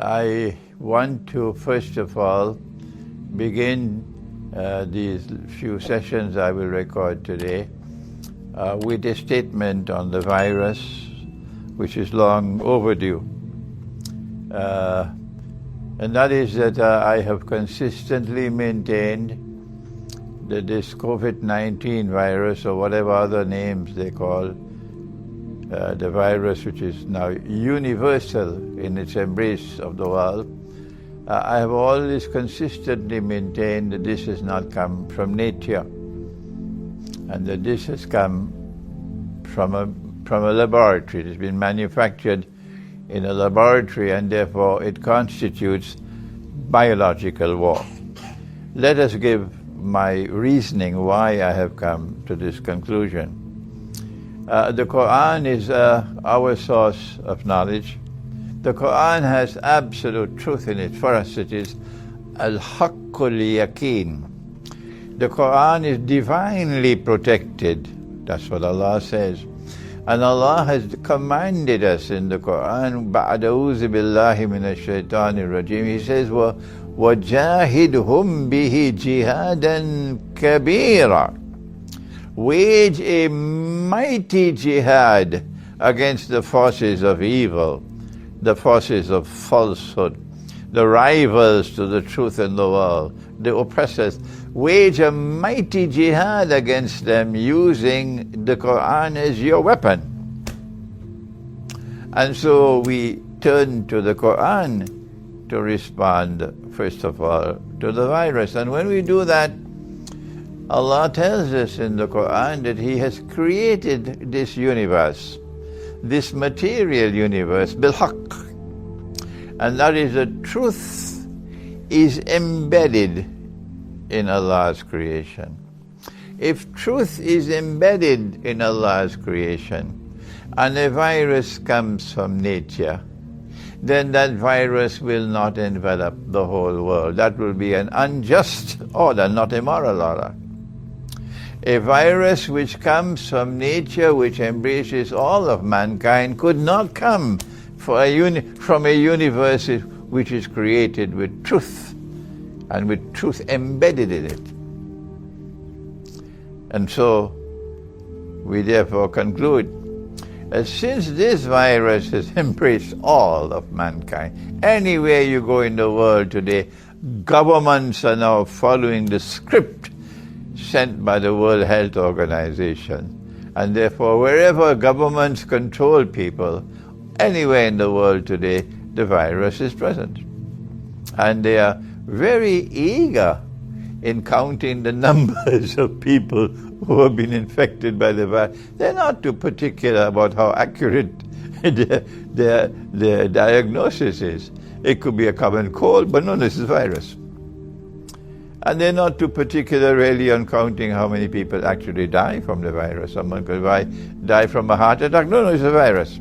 I want to first of all begin these few sessions I will record today with a statement on the virus which is long overdue. And that is that I have consistently maintained that this COVID-19 virus, or whatever other names they call the virus which is now universal in its embrace of the world, I have always consistently maintained that this has not come from nature, and that this has come from a laboratory. It has been manufactured in a laboratory, and therefore it constitutes biological war. Let us give my reasoning why I have come to this conclusion. The Quran is our source of knowledge. The Quran has absolute truth in it. For us it is al-haqqul yaqeen. The Quran is divinely protected. That's what Allah says. And Allah has commanded us in the Quran, ba'da'uzu billahi minash shaitanir rajim. He says, وَجَاهِدْهُمْ بِهِ جِهَادًا كَبِيرًا. Wage a mighty jihad against the forces of evil, the forces of falsehood, the rivals to the truth in the world, the oppressors. Wage a mighty jihad against them using the Quran as your weapon. And so we turn to the Quran to respond, first of all, to the virus. And when we do that, Allah tells us in the Quran that He has created this universe, this material universe, bil-haqq. And that is, the truth is embedded in Allah's creation. If truth is embedded in Allah's creation, and a virus comes from nature, then that virus will not envelop the whole world. That will be an unjust order, not a moral order. A virus which comes from nature, which embraces all of mankind, could not come from a universe which is created with truth, and with truth embedded in it. And so we therefore conclude, since this virus has embraced all of mankind, anywhere you go in the world today, governments are now following the script sent by the World Health Organization. And therefore, wherever governments control people, anywhere in the world today, the virus is present. And they are very eager in counting the numbers of people who have been infected by the virus. They're not too particular about how accurate their diagnosis is. It could be a common cold, but no, this is a virus. And they're not too particular really on counting how many people actually die from the virus. Someone could die from a heart attack. No, it's a virus.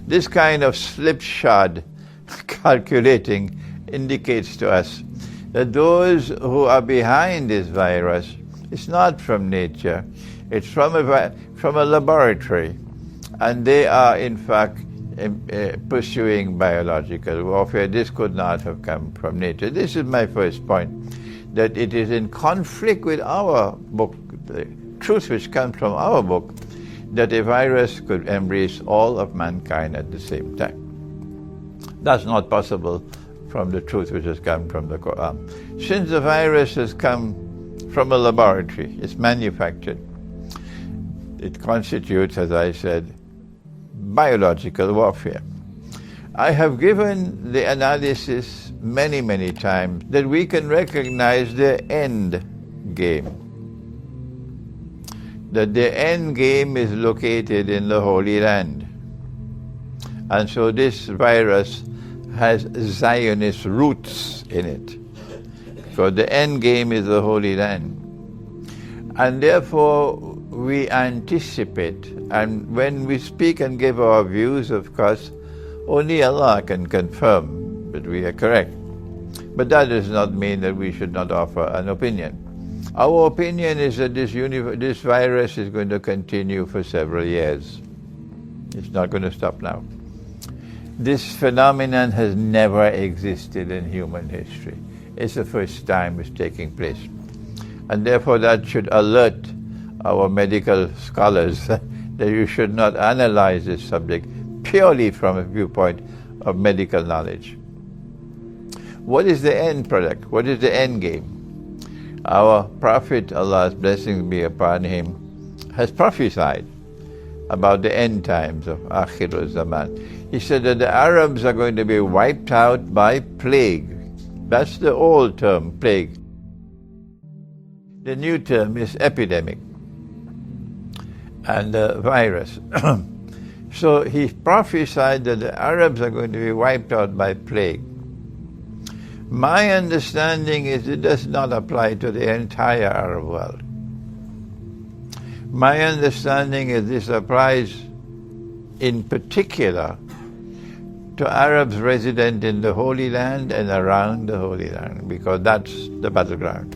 This kind of slipshod calculating indicates to us that those who are behind this virus, it's not from nature, it's from a laboratory, and they are in fact pursuing biological warfare. This could not have come from nature. This is my first point, that it is in conflict with our book, the truth which comes from our book, that a virus could embrace all of mankind at the same time. That's not possible from the truth which has come from the Quran. Since the virus has come from a laboratory, it's manufactured, it constitutes, as I said, biological warfare. I have given the analysis many, many times that we can recognize the end game. That the end game is located in the Holy Land. And so this virus has Zionist roots in it. So the end game is the Holy Land. And therefore we anticipate, and when we speak and give our views, of course, only Allah can confirm that we are correct. But that does not mean that we should not offer an opinion. Our opinion is that this virus is going to continue for several years. It's not going to stop now. This phenomenon has never existed in human history. It's the first time it's taking place. And therefore that should alert our medical scholars that you should not analyze this subject purely from a viewpoint of medical knowledge. What is the end product? What is the end game? Our Prophet, Allah's blessings be upon him, has prophesied about the end times of Akhir Zaman. He said that the Arabs are going to be wiped out by plague. That's the old term, plague. The new term is epidemic and virus. So he prophesied that the Arabs are going to be wiped out by plague. My understanding is it does not apply to the entire Arab world. My understanding is this applies in particular to Arabs resident in the Holy Land and around the Holy Land, because that's the battleground.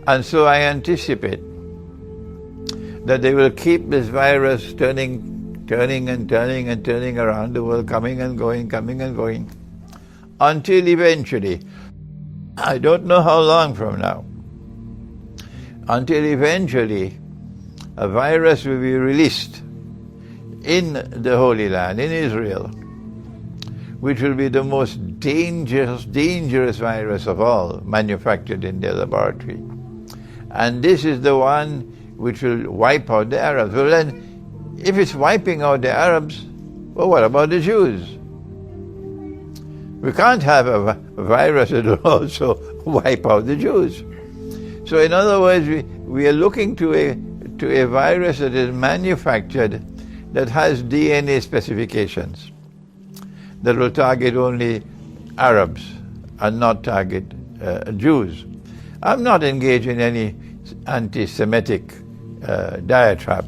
And so I anticipate that they will keep this virus turning around the world, coming and going, until eventually, I don't know how long from now, until eventually a virus will be released in the Holy Land, in Israel, which will be the most dangerous virus of all manufactured in their laboratory. And this is the one which will wipe out the Arabs. Well then, if it's wiping out the Arabs, well, what about the Jews? We can't have a virus that will also wipe out the Jews. So in other words, we are looking to a virus that is manufactured that has DNA specifications that will target only Arabs and not target Jews. I'm not engaged in any anti-Semitic diatribe.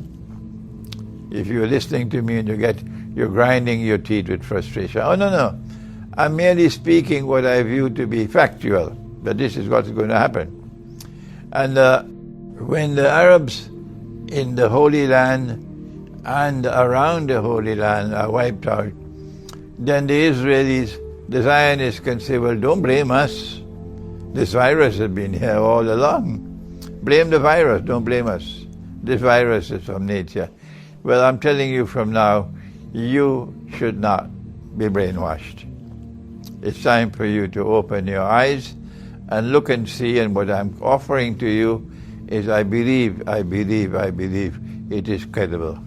If you're listening to me and you're grinding your teeth with frustration. Oh, no. I'm merely speaking what I view to be factual, that this is what's going to happen. And when the Arabs in the Holy Land and around the Holy Land are wiped out, then the Israelis, the Zionists can say, well, don't blame us. This virus has been here all along. Blame the virus, don't blame us. This virus is from nature. Well, I'm telling you from now, you should not be brainwashed. It's time for you to open your eyes and look and see, and what I'm offering to you is I believe it is credible.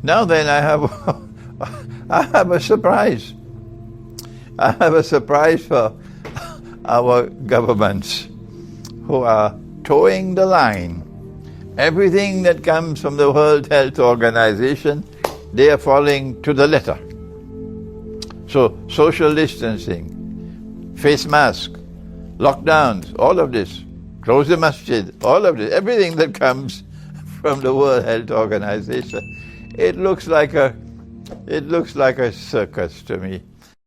Now then, I have a surprise. I have a surprise for our governments who are towing the line. Everything that comes from the World Health Organization, they are following to the letter. So social distancing, face mask, lockdowns, all of this, close the masjid, all of this, everything that comes from the World Health Organization, it looks like a circus to me.